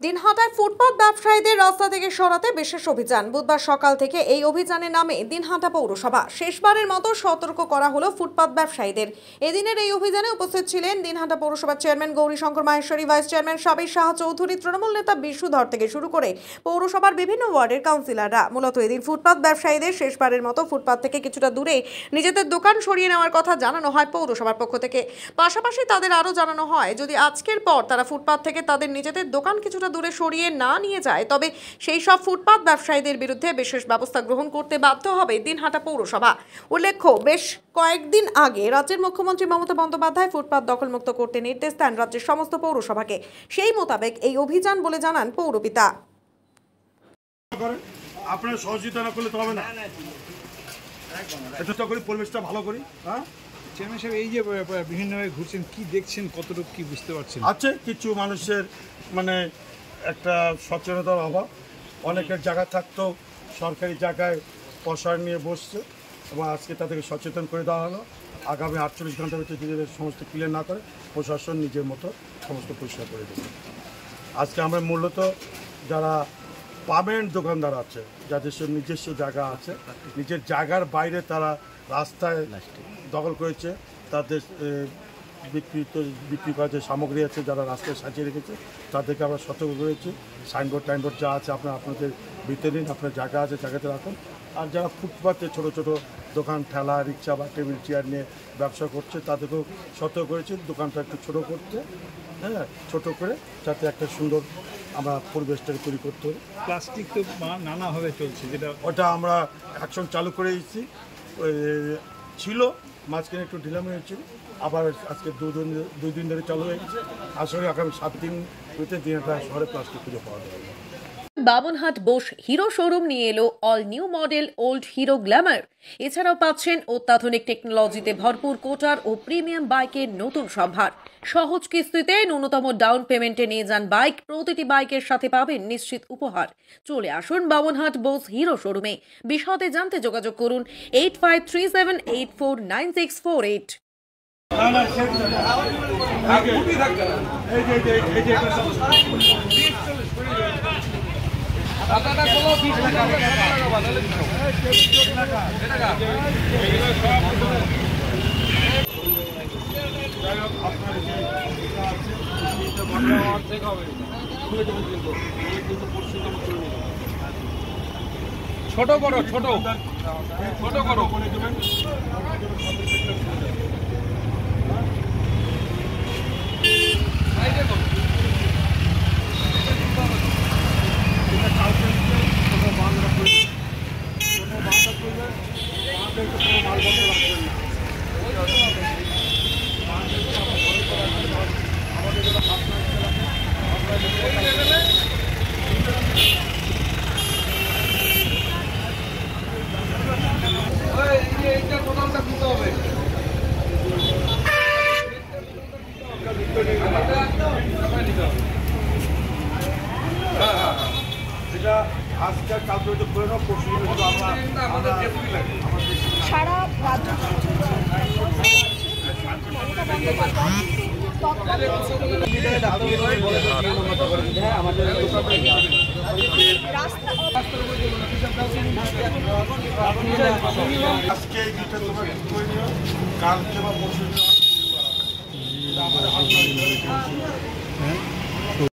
দিনহাটায় ফুটপাত ব্যবসায়ীদের রাস্তা থেকে সরাতে বিশেষ অভিযান। বুধবার সকাল থেকে এই অভিযানে নামে দিনহাটা পৌরসভা। শেষবারের মতো সতর্ক করা হলো ফুটপাত ব্যবসায়ীদের। এদিনের এই অভিযানে উপস্থিত ছিলেন দিনহাটা পৌরসভার chairman Gourishankar Maheshwari, vice chairman Sabir Shah Chowdhury, Trinamool নেতা বিশুধর থেকে শুরু করে পৌরসভার বিভিন্ন ওয়ার্ডের কাউন্সিলররা। মূলত এদিন ফুটপাত ব্যবসায়ীদের শেষবারের মতো ফুটপাত থেকে কিছুটা দূরে নিজেদের দোকান সরিয়ে নেওয়ার কথা জানানো হয় পৌরসভার পক্ষ থেকে। পাশাপাশি তাদের আরও জানানো হয়, যদি আজকের পর তারা ফুটপাত থেকে তাদের নিজেদের দোকান কিছুটা দূরে সরিয়ে না নিয়ে যায়, তবে সেই সব ফুটপাত ব্যবসায়ীদের বিরুদ্ধে বিশেষ ব্যবস্থা গ্রহণ করতে বাধ্য হবে দিনহাটা পৌরসভা। উল্লেখ্য, বেশ কয়েকদিন আগে রাজ্যের মুখ্যমন্ত্রী মমতা বন্দ্যোপাধ্যায় ফুটপাত দখলমুক্ত করতে নির্দেশ দেন রাজ্যের সমস্ত পৌরসভাকে। সেই মোতাবেক এই অভিযান বলে জানান পৌরপিতা। আপনারা সহযোগিতা না করলে তো হবে না, চেষ্টা করি পরিবেশটা ভালো করি। হ্যাঁ চেয়ারম্যান সাহেব, এই যে বিভিন্নভাবে ঘুরছেন, কি দেখছেন, কতটুকু কি বুঝতে পারছেন? আছে কিছু মানুষের একটা সচেতনতার অভাব। অনেকের জায়গা থাকতেও সরকারি জায়গায় প্রসার নিয়ে বসছে এবং আজকে তাদেরকে সচেতন করে দেওয়া হলো। আগামী 48 ঘন্টার ভিতরে যদি সমস্ত ক্লিয়ার না করে, প্রশাসন নিজের মতো সমস্ত পরিষ্কার করে দেবে। আজকে আমরা মূলত যারা পার্মানেন্ট দোকানদার আছে, যাদের নিজস্ব জায়গা আছে, নিজের জায়গার বাইরে তারা রাস্তায় দখল করেছে, তাদের বিক্রি করা যে সামগ্রী আছে যারা রাস্তায় সাজিয়ে রেখেছে, তাদেরকে আমরা সতর্ক করেছি। সাইনবোর্ড যা আছে আপনাদের ভিতরে নিন, আপনার জায়গা আছে জায়গাতে রাখুন। আর যারা ফুটপাতে ছোটো ছোটো দোকান, ঠেলা, রিক্সা বা টেবিল চেয়ার নিয়ে ব্যবসা করছে, তাদেরকেও সতর্ক করেছি দোকানটা একটু ছোটো করতে, হ্যাঁ, ছোটো করে যাতে একটা সুন্দর আমরা পরিবেশটাকে তৈরি করতে হবে। প্লাস্টিক তো নানাভাবে চলছে, যেটা ওটা আমরা অ্যাকশন চালু করে দিচ্ছি। ছিল মাঝখানে একটু ঢিলামি হয়েছিল, আবার আজকে দুই দিন ধরে চালু হয়ে গেছে। আসলে আগামী 7 দিন দিনটা শহরে প্লাস্টিক খুঁজে পাওয়া যাবে। বামনহাট বোস হিরো শোরুম নিয়ে এলো all new model old hero Glamour. এছাড়াও পাচ্ছেন অত্যাধুনিক টেকনোলজিতে ভরপুর কোটার ও প্রিমিয়াম বাইকের নতুন সম্ভার। সহজ কিস্তিতে ন্যূনতম ডাউন পেমেন্টে নিয়ে যান বাইক। প্রতিটি বাইকের সাথে পাবেন নিশ্চিত উপহার। চলে আসুন বামনহাট বোস হিরো শোরুমে। বিশদে জানতে যোগাযোগ করুন 8537849648। ছোট করো, ছোট করো। এটা আজকে কালকে করে নেব, পরশু সারা রাজ্য আজকে এই দুইটা তোমার করে নিও, কালকে বা পরশু